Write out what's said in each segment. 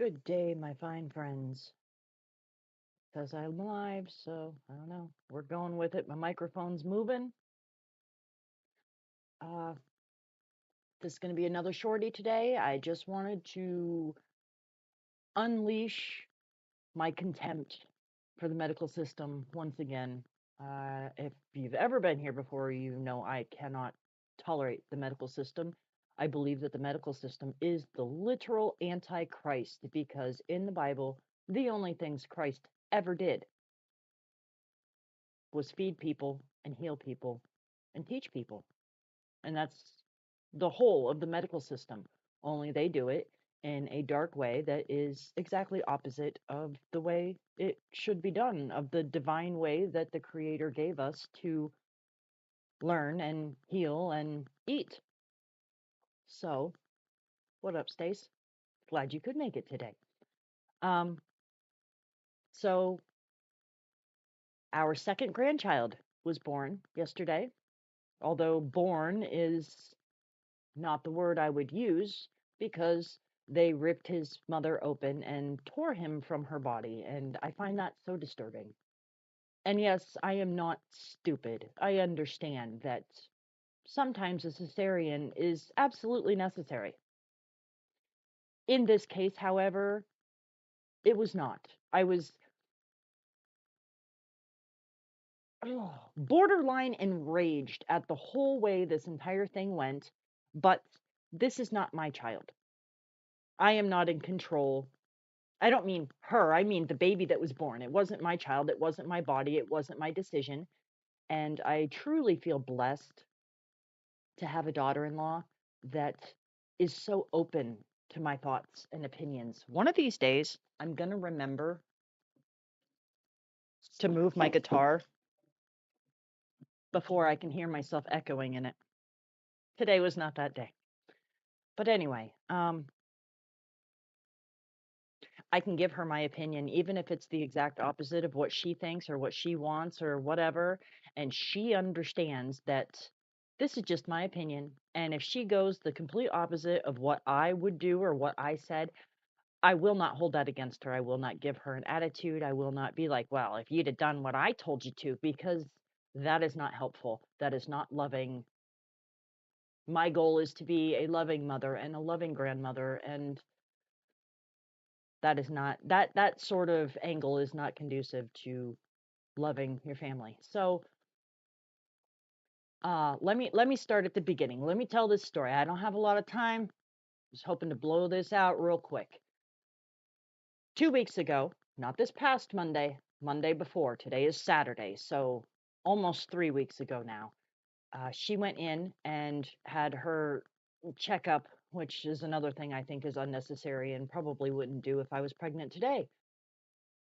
Good day, my fine friends. Says I'm live, so I don't know. We're going with it. My microphone's moving. Uh, this is going to be another shorty today. I just wanted to unleash my contempt for the medical system once again. If you've ever been here before, you know I cannot tolerate the medical system. I believe that the medical system is the literal antichrist because in the Bible, the only things Christ ever did was feed people and heal people and teach people. And that's the whole of the medical system. Only they do it in a dark way that is exactly opposite of the way it should be done, of the divine way that the Creator gave us to learn and heal and eat. So, what up, Stace? Glad you could make it today. Um, so our second grandchild was born yesterday, although born is not the word I would use because they ripped his mother open and tore him from her body, and I find that so disturbing. And yes, I am not stupid. I understand that sometimes a cesarean is absolutely necessary. In this case, however, it was not. I was borderline enraged at the whole way this entire thing went, but this is not my child. I am not in control. I don't mean her, I mean the baby that was born. It wasn't my child, it wasn't my body, it wasn't my decision. And I truly feel blessed to have a daughter-in-law that is so open to my thoughts and opinions. One of these days, I'm going to remember to move my guitar before I can hear myself echoing in it. Today was not that day. But anyway, I can give her my opinion, even if it's the exact opposite of what she thinks or what she wants or whatever. And she understands that this is just my opinion. And if she goes the complete opposite of what I would do or what I said, I will not hold that against her. I will not give her an attitude. I will not be like, well, if you'd have done what I told you to, because that is not helpful. That is not loving. My goal is to be a loving mother and a loving grandmother, and that is not that sort of angle is not conducive to loving your family. So let me start at the beginning. Let me tell this story. I don't have a lot of time. Just hoping to blow this out real quick. 2 weeks ago, not this past Monday, Monday before. Today is Saturday, so almost 3 weeks ago now. She went in and had her checkup, which is another thing I think is unnecessary and probably wouldn't do if I was pregnant today.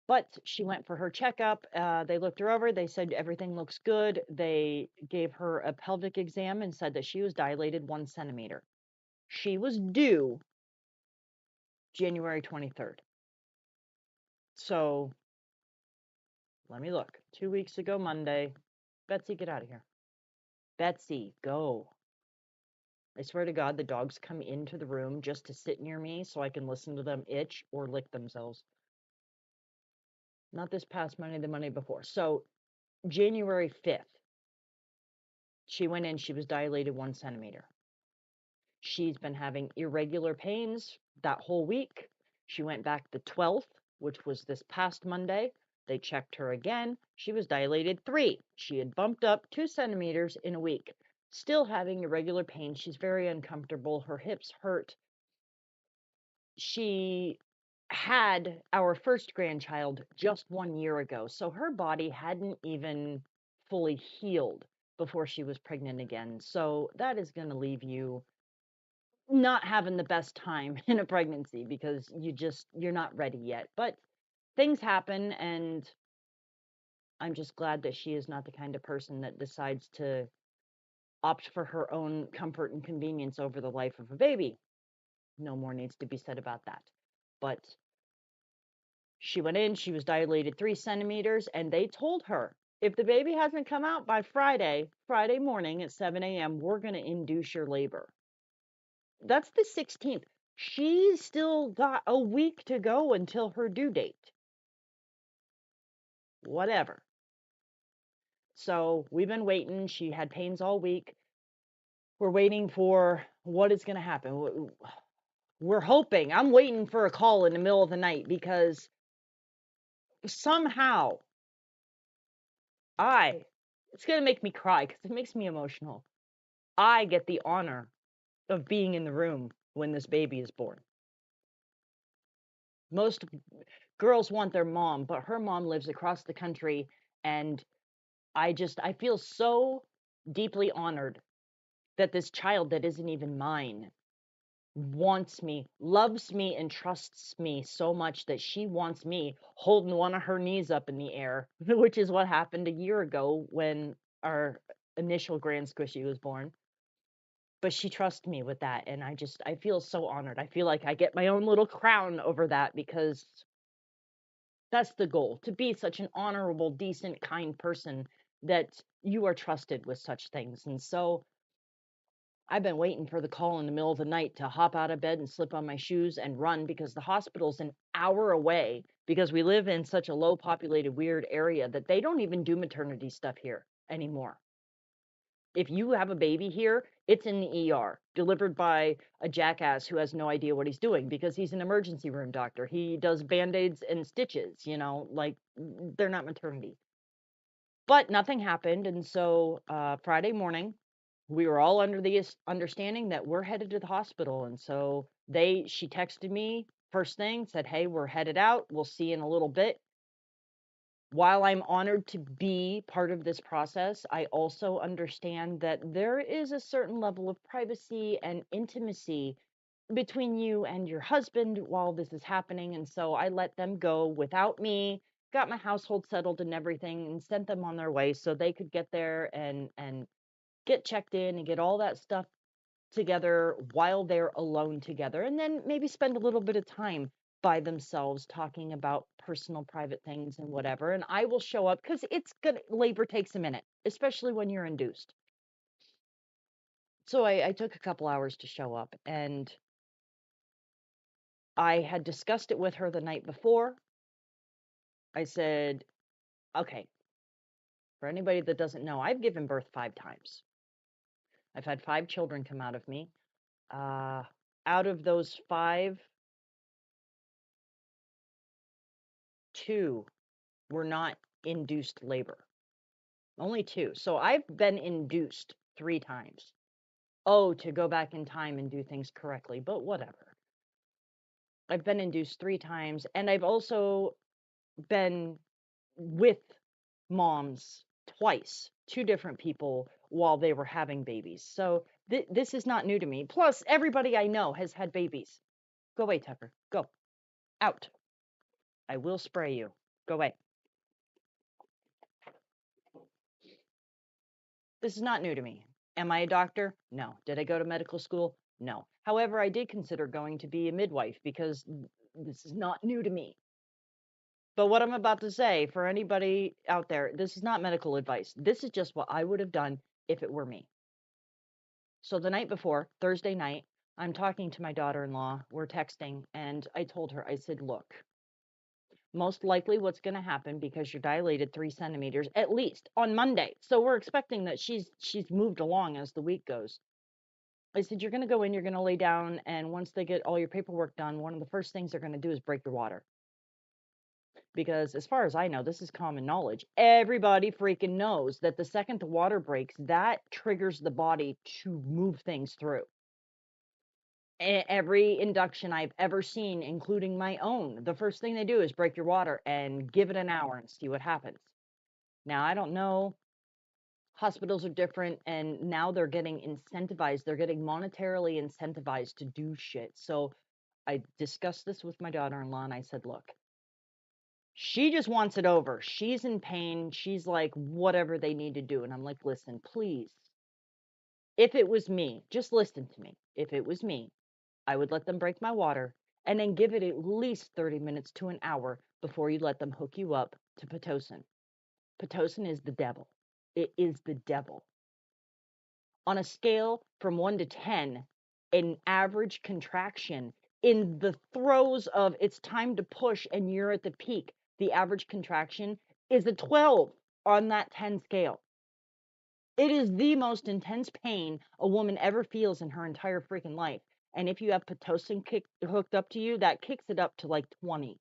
But she went for her checkup. They looked her over. They said everything looks good. They gave her a pelvic exam and said that she was dilated 1 centimeter. She was due January 23rd. So let me look. 2 weeks ago, Monday. Betsy, get out of here. Betsy, go. I swear to God, the dogs come into the room just to sit near me so I can listen to them itch or lick themselves. Not this past Monday, the Monday before. So January 5th, she went in, she was dilated 1 centimeter. She's been having irregular pains that whole week. She went back the 12th, which was this past Monday. They checked her again. She was dilated 3. She had bumped up 2 centimeters in a week. Still having irregular pain. She's very uncomfortable. Her hips hurt. She had our first grandchild just 1 year ago, so her body hadn't even fully healed before she was pregnant again. So that is going to leave you not having the best time in a pregnancy because you're not ready yet. But things happen, and I'm just glad that she is not the kind of person that decides to opt for her own comfort and convenience over the life of a baby. No more needs to be said about that. But she went in, she was dilated 3 centimeters, and they told her, if the baby hasn't come out by Friday morning at 7 a.m., we're going to induce your labor. That's the 16th. She's still got a week to go until her due date. Whatever. So we've been waiting. She had pains all week. We're waiting for what is going to happen. We're hoping. I'm waiting for a call in the middle of the night because somehow it's going to make me cry because it makes me emotional. I get the honor of being in the room when this baby is born. Most girls want their mom, but her mom lives across the country, and I feel so deeply honored that this child that isn't even mine wants me, loves me, and trusts me so much that she wants me holding one of her knees up in the air, which is what happened a year ago when our initial grand squishy was born. But she trusts me with that, and I feel so honored. I feel like I get my own little crown over that because that's the goal, to be such an honorable, decent, kind person that you are trusted with such things. And so I've been waiting for the call in the middle of the night to hop out of bed and slip on my shoes and run because the hospital's an hour away because we live in such a low populated, weird area that they don't even do maternity stuff here anymore. If you have a baby here, it's in the ER, delivered by a jackass who has no idea what he's doing because he's an emergency room doctor. He does band-aids and stitches, like they're not maternity. But nothing happened. And so Friday morning, we were all under the understanding that we're headed to the hospital. And so she texted me first thing, said, "Hey, we're headed out. We'll see you in a little bit." While I'm honored to be part of this process, I also understand that there is a certain level of privacy and intimacy between you and your husband while this is happening. And so I let them go without me, got my household settled and everything, and sent them on their way so they could get there and get checked in and get all that stuff together while they're alone together, and then maybe spend a little bit of time by themselves talking about personal private things and whatever. And I will show up because labor takes a minute, especially when you're induced. So I took a couple hours to show up, and I had discussed it with her the night before. I said, okay, for anybody that doesn't know, I've given birth 5 times. I've had 5 children come out of me. Out of those 5, 2 were not induced labor. Only 2. So I've been induced 3 times. Oh, to go back in time and do things correctly, but whatever. I've been induced 3 times, and I've also been with moms twice, 2 different people while they were having babies. So this is not new to me. Plus, everybody I know has had babies. Go away, Tucker. Go. Out. I will spray you. Go away. This is not new to me. Am I a doctor? No. Did I go to medical school? No. However, I did consider going to be a midwife because this is not new to me. But what I'm about to say, for anybody out there, this is not medical advice. This is just what I would have done if it were me. So the night before, Thursday night, I'm talking to my daughter-in-law. We're texting, and I told her, I said, look, most likely what's going to happen, because you're dilated 3 centimeters at least on Monday. So we're expecting that she's moved along as the week goes. I said, you're going to go in, you're going to lay down, and once they get all your paperwork done, one of the first things they're going to do is break your water. Because as far as I know, this is common knowledge. Everybody freaking knows that the second the water breaks, that triggers the body to move things through. Every induction I've ever seen, including my own, the first thing they do is break your water and give it an hour and see what happens. Now, I don't know. Hospitals are different, and now they're getting incentivized. They're getting monetarily incentivized to do shit. So I discussed this with my daughter-in-law, and I said, look, she just wants it over. She's in pain. She's like, whatever they need to do. And I'm like, listen, please. If it was me, just listen to me. If it was me, I would let them break my water and then give it at least 30 minutes to an hour before you let them hook you up to Pitocin. Pitocin is the devil. It is the devil. On a scale from 1 to 10, an average contraction in the throes of it's time to push and you're at the peak, the average contraction is a 12 on that 10 scale. It is the most intense pain a woman ever feels in her entire freaking life. And if you have Pitocin hooked up to you, that kicks it up to like 20.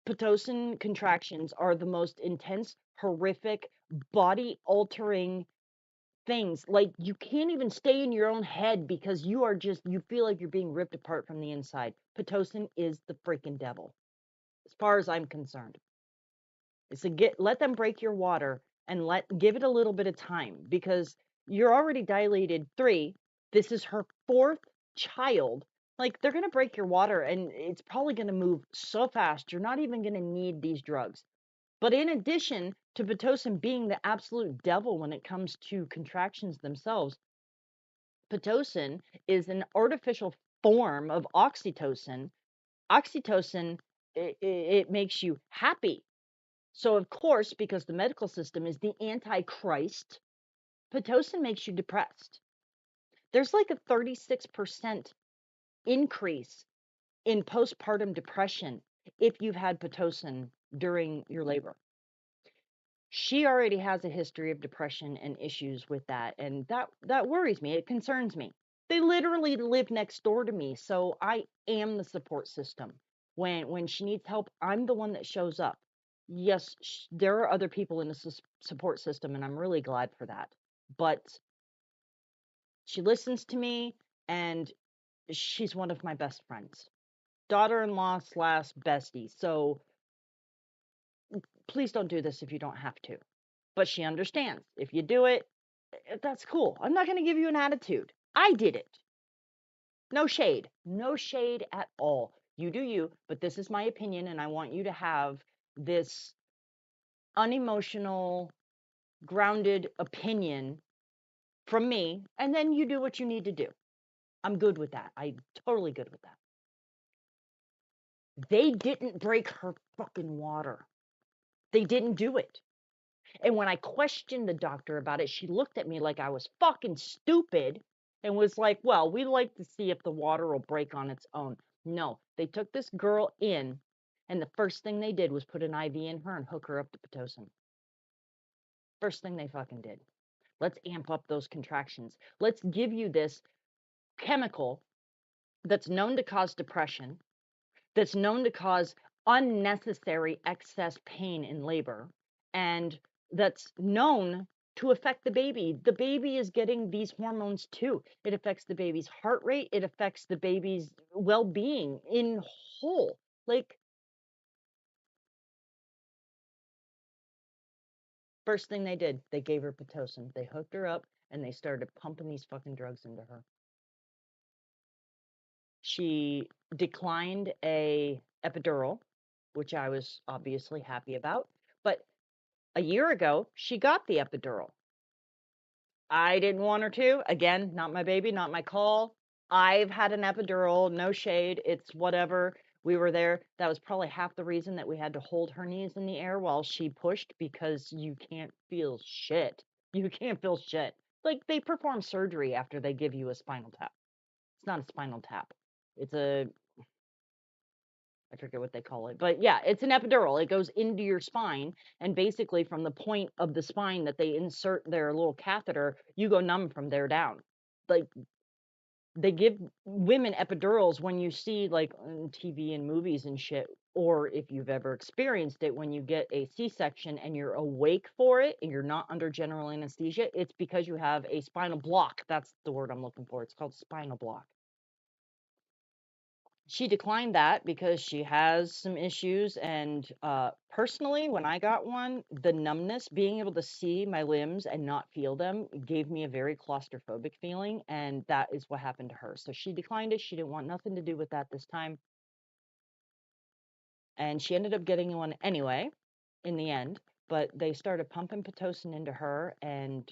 Pitocin contractions are the most intense, horrific, body altering things. Like, you can't even stay in your own head because you feel like you're being ripped apart from the inside. Pitocin is the freaking devil, as far as I'm concerned. So let them break your water and give it a little bit of time, because you're already dilated 3. This is her 4th child. Like, they're going to break your water and it's probably going to move so fast. You're not even going to need these drugs. But in addition to Pitocin being the absolute devil when it comes to contractions themselves, Pitocin is an artificial form of oxytocin. Oxytocin, it makes you happy. So, of course, because the medical system is the antichrist, Pitocin makes you depressed. There's like a 36% increase in postpartum depression if you've had Pitocin during your labor. She already has a history of depression and issues with that, and that worries me. It concerns me. They literally live next door to me, so I am the support system. When she needs help, I'm the one that shows up. Yes, there are other people in the support system, and I'm really glad for that. But she listens to me, and she's one of my best friends. Daughter-in-law / bestie. So please don't do this if you don't have to. But she understands. If you do it, that's cool. I'm not going to give you an attitude. I did it. No shade. No shade at all. You do you, but this is my opinion, and I want you to have this unemotional, grounded opinion from me, and then you do what you need to do. I'm good with that. I'm totally good with that. They didn't break her fucking water. They didn't do it. And when I questioned the doctor about it, she looked at me like I was fucking stupid and was like, well, we like to see if the water will break on its own. No, they took this girl in, and the first thing they did was put an IV in her and hook her up to Pitocin. First thing they fucking did. Let's amp up those contractions. Let's give you this chemical that's known to cause depression, that's known to cause unnecessary excess pain in labor, and that's known to affect the baby. The baby is getting these hormones too. It affects the baby's heart rate. It affects the baby's well-being in whole. Like, first thing they did, they gave her Pitocin. They hooked her up and they started pumping these fucking drugs into her. She declined a epidural, which I was obviously happy about. But a year ago, she got the epidural. I didn't want her to. Again, not my baby, not my call. I've had an epidural, no shade. It's whatever. We were there. That was probably half the reason that we had to hold her knees in the air while she pushed, because you can't feel shit. You can't feel shit. Like, they perform surgery after they give you a spinal tap. It's not a spinal tap. It's I forget what they call it, but yeah, it's an epidural. It goes into your spine, and basically from the point of the spine that they insert their little catheter, you go numb from there down. Like, they give women epidurals when you see, like, on TV and movies and shit, or if you've ever experienced it, when you get a C-section and you're awake for it and you're not under general anesthesia, it's because you have a spinal block. That's the word I'm looking for. It's called spinal block. She declined that because she has some issues, and personally, when I got one, the numbness, being able to see my limbs and not feel them, gave me a very claustrophobic feeling, and that is what happened to her. So she declined it. She didn't want nothing to do with that this time, and she ended up getting one anyway in the end. But they started pumping Pitocin into her, and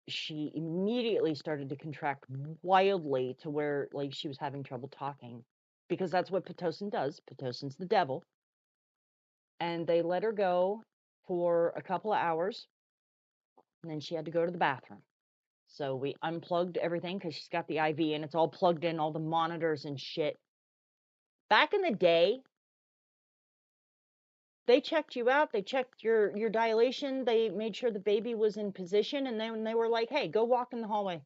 she immediately started to contract wildly to where, like, she was having trouble talking. Because that's what Pitocin does. Pitocin's the devil. And they let her go for a couple of hours, and then she had to go to the bathroom. So we unplugged everything because she's got the IV and it's all plugged in, all the monitors and shit. Back in the day, they checked you out, they checked your dilation, they made sure the baby was in position, and then they were like, hey, go walk in the hallway.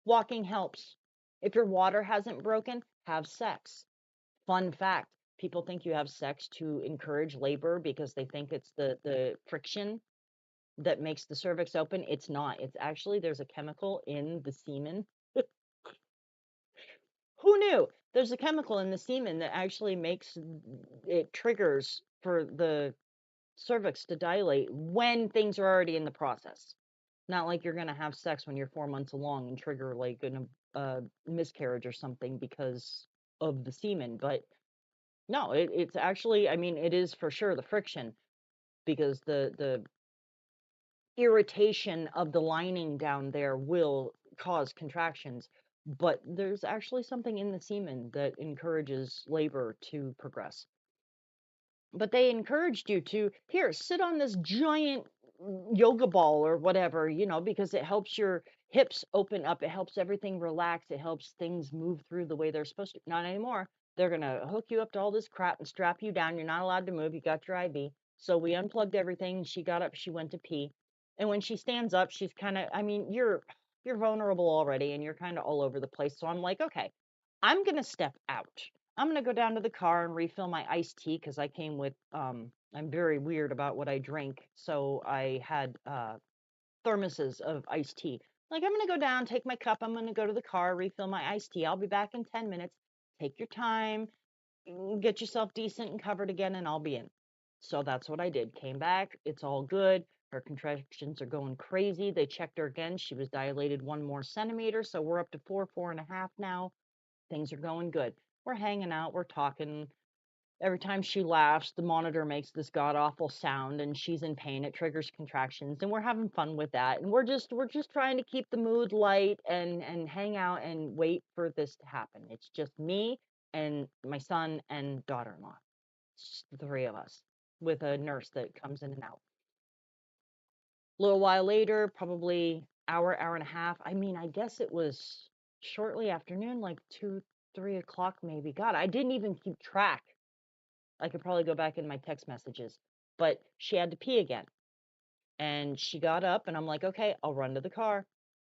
Walking helps. If your water hasn't broken, have sex. Fun fact, people think you have sex to encourage labor because they think it's the friction that makes the cervix open. It's not. It's actually, there's a chemical in the semen. Who knew? There's a chemical in the semen that actually makes it triggers for the cervix to dilate when things are already in the process. Not like you're going to have sex when you're 4 months along and trigger like a miscarriage or something because of the semen. But no, it's actually, I mean, it is for sure the friction because the irritation of the lining down there will cause contractions. But there's actually something in the semen that encourages labor to progress. But they encouraged you to, here, sit on this giant yoga ball or whatever, because it helps your hips open up. It helps everything relax. It helps things move through the way they're supposed to. Not anymore. They're going to hook you up to all this crap and strap you down. You're not allowed to move. You got your IV. So we unplugged everything. She got up. She went to pee. And when she stands up, she's kind of, I mean, you're vulnerable already and you're kind of all over the place. So I'm like, okay, I'm going to step out. I'm going to go down to the car and refill my iced tea because I came with, I'm very weird about what I drink. So I had thermoses of iced tea. Like, I'm going to go down, take my cup. I'm going to go to the car, refill my iced tea. I'll be back in 10 minutes. Take your time, get yourself decent and covered again, and I'll be in. So that's what I did. Came back. It's all good. Her contractions are going crazy. They checked her again. She was dilated 1 more centimeter. So we're up to 4.5 now. Things are going good. We're hanging out, we're talking. Every time she laughs, the monitor makes this god awful sound and she's in pain. It triggers contractions and we're having fun with that. And we're just trying to keep the mood light and hang out and wait for this to happen. It's just me and my son and daughter-in-law. It's just the three of us with a nurse that comes in and out. A little while later, probably hour and a half. I mean, I guess it was shortly afternoon, like 2, 3 o'clock maybe. God, I didn't even keep track. I could probably go back in my text messages. But she had to pee again. And she got up and I'm like, okay, I'll run to the car.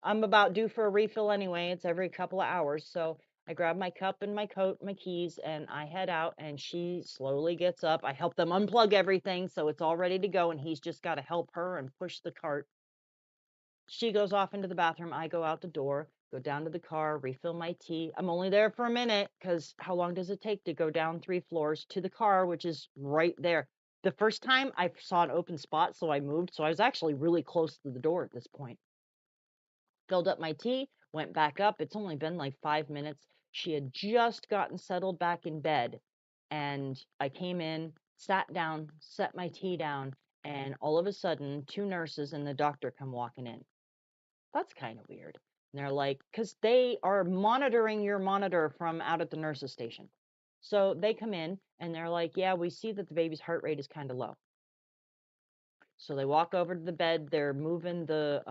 I'm about due for a refill anyway. It's every couple of hours. So I grab my cup and my coat, my keys, and I head out and she slowly gets up. I help them unplug everything so it's all ready to go. And he's just got to help her and push the cart. She goes off into the bathroom. I go out the door, go down to the car, refill my tea. I'm only there for a minute because how long does it take to go down 3 floors to the car, which is right there? The first time I saw an open spot, so I moved. So I was actually really close to the door at this point. Filled up my tea, went back up. It's only been like 5 minutes. She had just gotten settled back in bed. And I came in, sat down, set my tea down, and all of a sudden, 2 nurses and the doctor come walking in. That's kind of weird. And they're like, because they are monitoring your monitor from out at the nurse's station. So they come in and they're like, yeah, we see that the baby's heart rate is kind of low. So they walk over to the bed. They're moving the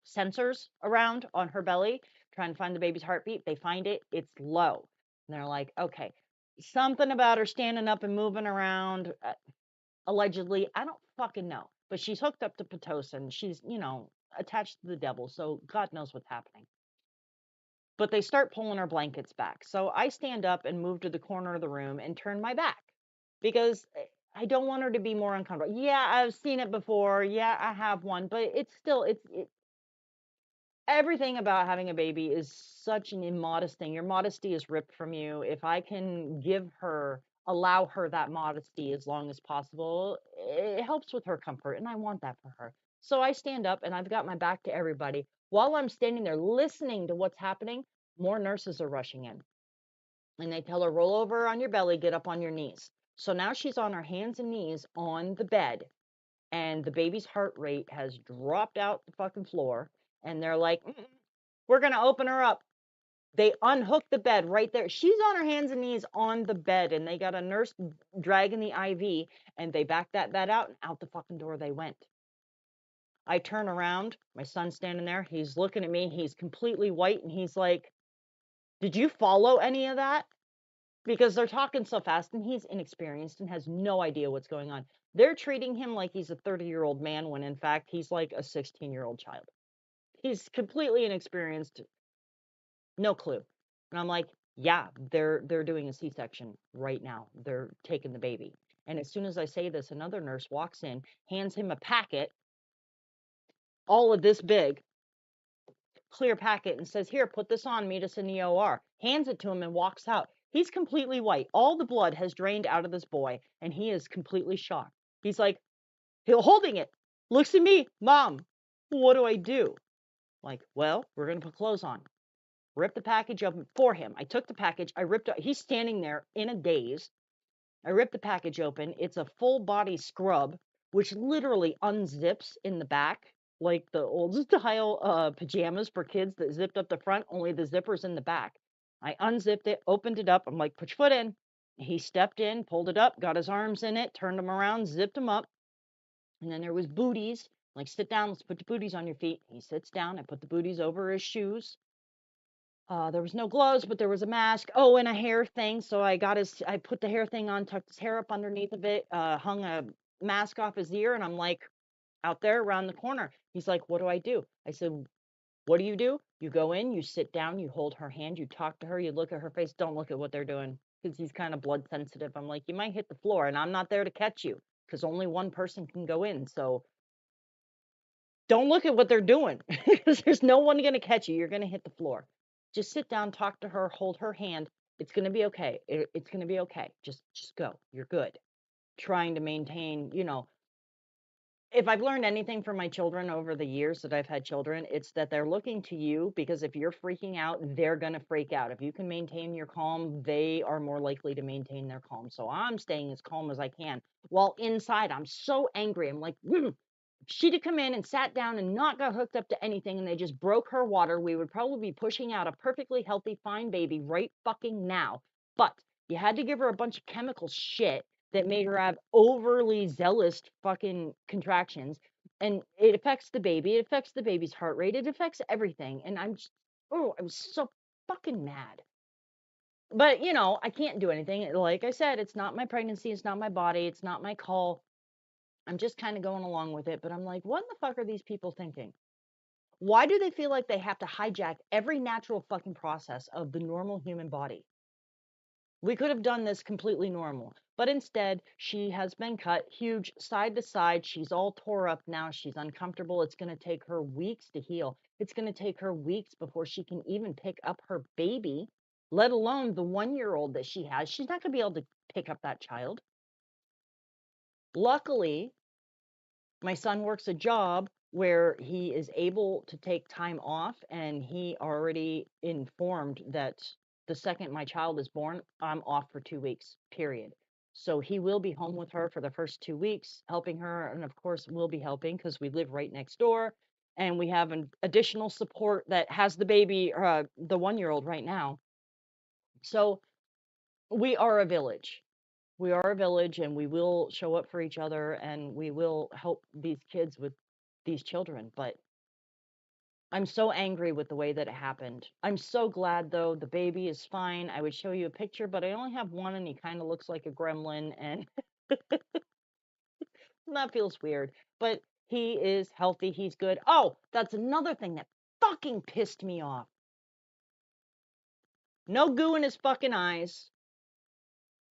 sensors around on her belly, trying to find the baby's heartbeat. They find it. It's low. And they're like, okay, something about her standing up and moving around. Allegedly, I don't fucking know. But she's hooked up to Pitocin. She's, attached to the devil. So God knows what's happening. But they start pulling her blankets back. So I stand up and move to the corner of the room and turn my back because I don't want her to be more uncomfortable. Yeah, I've seen it before. Yeah, I have one, but it's still, everything about having a baby is such an immodest thing. Your modesty is ripped from you. If I can allow her that modesty as long as possible, it helps with her comfort, and I want that for her. So I stand up and I've got my back to everybody. While I'm standing there listening to what's happening, more nurses are rushing in. And they tell her, roll over on your belly, get up on your knees. So now she's on her hands and knees on the bed, and the baby's heart rate has dropped out the fucking floor. And they're like, we're going to open her up. They unhook the bed right there. She's on her hands and knees on the bed, and they got a nurse dragging the IV, and they backed that bed out, and out the fucking door they went. I turn around. My son's standing there. He's looking at me. He's completely white, and he's like, Did you follow any of that? Because they're talking so fast and he's inexperienced and has no idea what's going on. They're treating him like he's a 30-year-old man when in fact he's like a 16-year-old child. He's completely inexperienced, no clue. And I'm like, yeah, they're doing a C-section right now. They're taking the baby. And as soon as I say this, another nurse walks in, hands him a packet, all of this big, clear packet, and says, here, put this on, meet us in the OR. Hands it to him and walks out. He's completely white. All the blood has drained out of this boy, and he is completely shocked. He's like, he's holding it, looks at me, Mom, what do I do? Like, well, we're going to put clothes on. Rip the package open for him. I took the package. I ripped it. He's standing there in a daze. I ripped the package open. It's a full body scrub, which literally unzips in the back, like the old style pajamas for kids that zipped up the front, only the zipper's in the back. I unzipped it, opened it up. I'm like, put your foot in. He stepped in, pulled it up, got his arms in it, turned them around, zipped them up. And then there was booties. Like, sit down, let's put the booties on your feet. He sits down. I put the booties over his shoes. There was no gloves, but there was a mask. Oh, and a hair thing. So I put the hair thing on, tucked his hair up underneath of it, hung a mask off his ear. And I'm like, out there around the corner. He's like, what do I do? I said, what do? You go in, you sit down, you hold her hand, you talk to her, you look at her face. Don't look at what they're doing because he's kind of blood sensitive. I'm like, you might hit the floor and I'm not there to catch you because only one person can go in. So don't look at what they're doing because there's no one going to catch you. You're going to hit the floor. Just sit down, talk to her, hold her hand. It's going to be okay. It's going to be okay. Just go. You're good. Trying to maintain, if I've learned anything from my children over the years that I've had children, it's that they're looking to you because if you're freaking out, they're going to freak out. If you can maintain your calm, they are more likely to maintain their calm. So I'm staying as calm as I can. While inside, I'm so angry. I'm like, if she'd have come in and sat down and not got hooked up to anything and they just broke her water, we would probably be pushing out a perfectly healthy, fine baby right fucking now. But you had to give her a bunch of chemical shit that made her have overly zealous fucking contractions. And it affects the baby. It affects the baby's heart rate. It affects everything. And I was so fucking mad. But, I can't do anything. Like I said, it's not my pregnancy. It's not my body. It's not my call. I'm just kind of going along with it. But I'm like, what in the fuck are these people thinking? Why do they feel like they have to hijack every natural fucking process of the normal human body? We could have done this completely normal, but instead she has been cut huge side to side. She's all tore up now. She's uncomfortable. It's going to take her weeks to heal. It's going to take her weeks before she can even pick up her baby, let alone the 1-year-old that she has. She's not going to be able to pick up that child. Luckily, my son works a job where he is able to take time off, and he already informed that the second my child is born, I'm off for 2 weeks, period. So he will be home with her for the first 2 weeks, helping her. And of course, we'll be helping because we live right next door. And we have an additional support that has the baby, the 1-year-old right now. So we are a village. We are a village and we will show up for each other and we will help these kids with these children. But I'm so angry with the way that it happened. I'm so glad, though. The baby is fine. I would show you a picture, but I only have one, and he kind of looks like a gremlin, and that feels weird. But he is healthy. He's good. Oh, that's another thing that fucking pissed me off. No goo in his fucking eyes.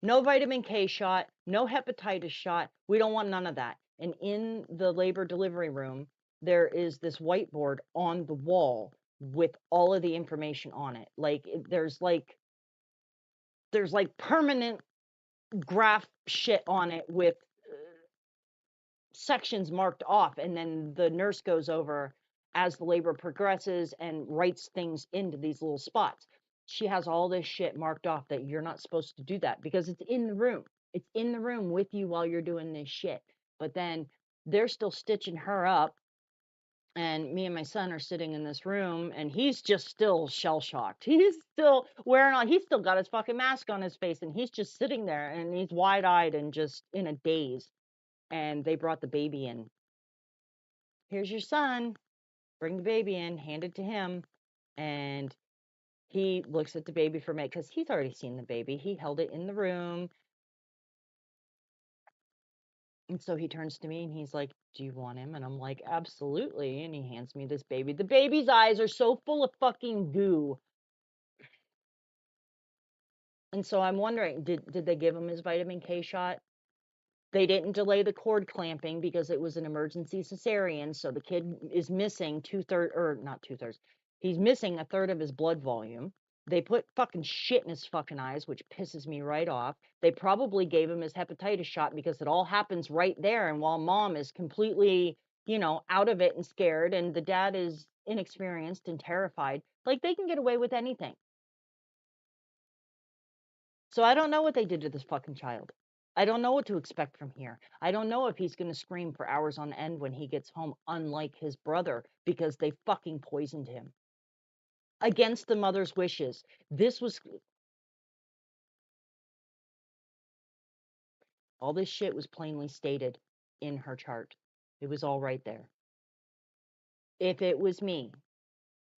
No vitamin K shot. No hepatitis shot. We don't want none of that. And in the labor delivery room, there is this whiteboard on the wall with all of the information on it. Like there's like permanent graph shit on it with sections marked off, and then the nurse goes over as the labor progresses and writes things into these little spots. She has all this shit marked off that you're not supposed to do that because it's in the room. It's in the room with you while you're doing this shit. But then they're still stitching her up, and me and my son are sitting in this room, and he's just still shell-shocked. He's still he's still got his fucking mask on his face, and he's just sitting there, and he's wide-eyed and just in a daze. And they brought the baby in. Here's your son. Bring the baby in, hand it to him. And He looks at the baby for me because he's already seen the baby. He held it in the room. And so he turns to me and he's like, "Do you want him?" And I'm like, "Absolutely." And he hands me this baby. The baby's eyes are so full of fucking goo. And so I'm wondering, did they give him his vitamin K shot? They didn't delay the cord clamping because it was an emergency cesarean. So the kid is missing two-thirds, or not two-thirds, he's missing a third of his blood volume. They put fucking shit in his fucking eyes, which pisses me right off. They probably gave him his hepatitis shot because it all happens right there. And while mom is completely, out of it and scared, and the dad is inexperienced and terrified, like they can get away with anything. So I don't know what they did to this fucking child. I don't know what to expect from here. I don't know if he's going to scream for hours on end when he gets home, unlike his brother, because they fucking poisoned him against the mother's wishes. All this shit was plainly stated in her chart. It was all right there. If it was me,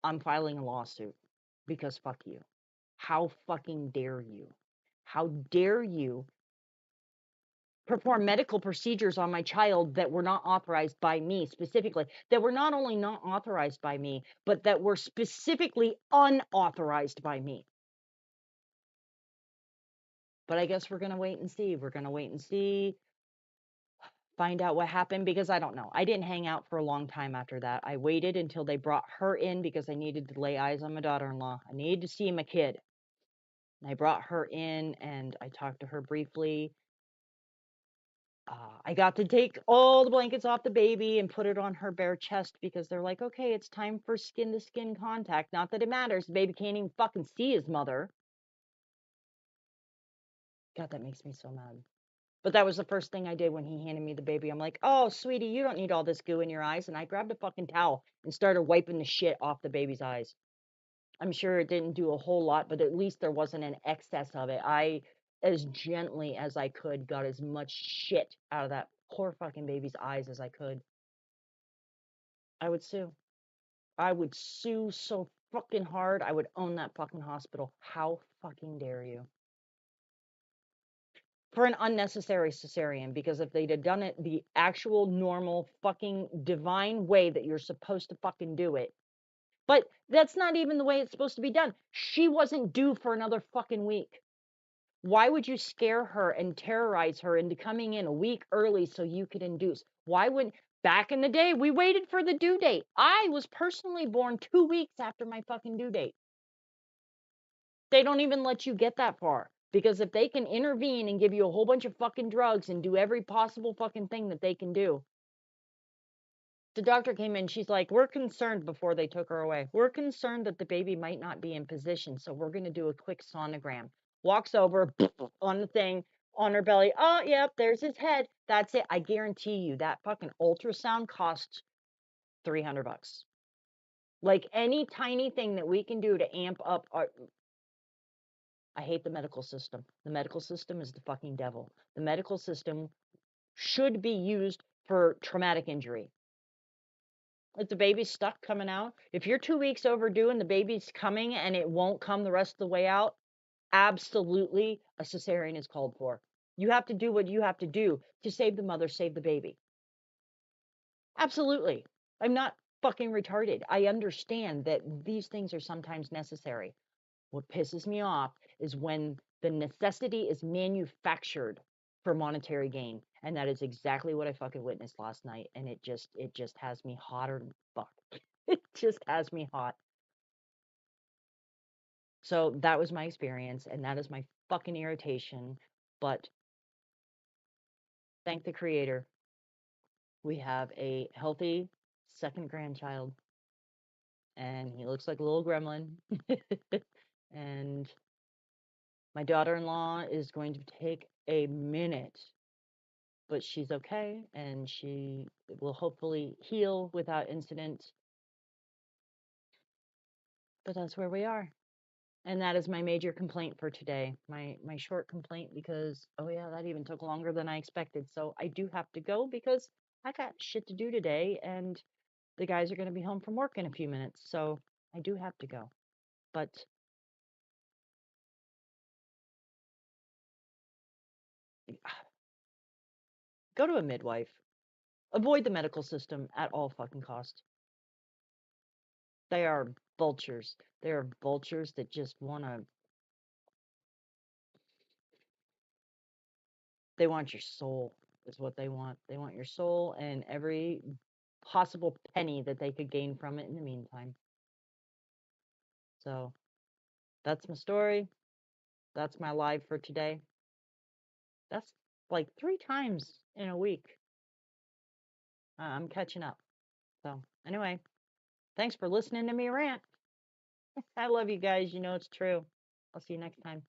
I'm filing a lawsuit because fuck you. How fucking dare you? How dare you perform medical procedures on my child that were not authorized by me specifically, that were not only not authorized by me, but that were specifically unauthorized by me. But I guess we're going to wait and see. We're going to wait and see, find out what happened, because I don't know. I didn't hang out for a long time after that. I waited until they brought her in because I needed to lay eyes on my daughter-in-law. I needed to see my kid. And I brought her in and I talked to her briefly. I got to take all the blankets off the baby and put it on her bare chest because they're like, okay, it's time for skin to skin contact. Not that it matters. The baby can't even fucking see his mother. God, that makes me so mad. But that was the first thing I did when he handed me the baby. I'm like, oh, sweetie, you don't need all this goo in your eyes. And I grabbed a fucking towel and started wiping the shit off the baby's eyes. I'm sure it didn't do a whole lot, but at least there wasn't an excess of it. I, as gently as I could, got as much shit out of that poor fucking baby's eyes as I could. I would sue. I would sue so fucking hard. I would own that fucking hospital. How fucking dare you? For an unnecessary cesarean, because if they'd have done it the actual normal fucking divine way that you're supposed to fucking do it. But that's not even the way it's supposed to be done. She wasn't due for another fucking week. Why would you scare her and terrorize her into coming in a week early so you could induce? Why wouldn't, back in the day, we waited for the due date. I was personally born 2 weeks after my fucking due date. They don't even let you get that far. Because if they can intervene and give you a whole bunch of fucking drugs and do every possible fucking thing that they can do. The doctor came in, she's like, we're concerned before they took her away. We're concerned that the baby might not be in position, so we're going to do a quick sonogram. Walks over on the thing, on her belly. Oh, yep, there's his head. That's it. I guarantee you that fucking ultrasound costs $300. Like any tiny thing that we can do to amp up our... I hate the medical system. The medical system is the fucking devil. The medical system should be used for traumatic injury. If the baby's stuck coming out, if you're 2 weeks overdue and the baby's coming and it won't come the rest of the way out, absolutely a cesarean is called for. You have to do what you have to do to save the mother, save the baby. Absolutely. I'm not fucking retarded. I understand that these things are sometimes necessary. What pisses me off is when the necessity is manufactured for monetary gain. And that is exactly what I fucking witnessed last night. And it just has me hotter than fuck. It just has me hot. So that was my experience, and that is my fucking irritation. But thank the creator, we have a healthy second grandchild, and he looks like a little gremlin. And my daughter-in-law is going to take a minute, but she's okay, and she will hopefully heal without incident. But that's where we are. And that is my major complaint for today. My short complaint because, oh yeah, that even took longer than I expected. So I do have to go because I got shit to do today, and the guys are going to be home from work in a few minutes. So I do have to go. But Go to a midwife. Avoid the medical system at all fucking cost. They are vultures. They are vultures that just they want your soul, is what they want. They want your soul and every possible penny that they could gain from it in the meantime. So that's my story. That's my live for today. That's like 3 times in a week. I'm catching up. So anyway, thanks for listening to me rant. I love you guys. You know it's true. I'll see you next time.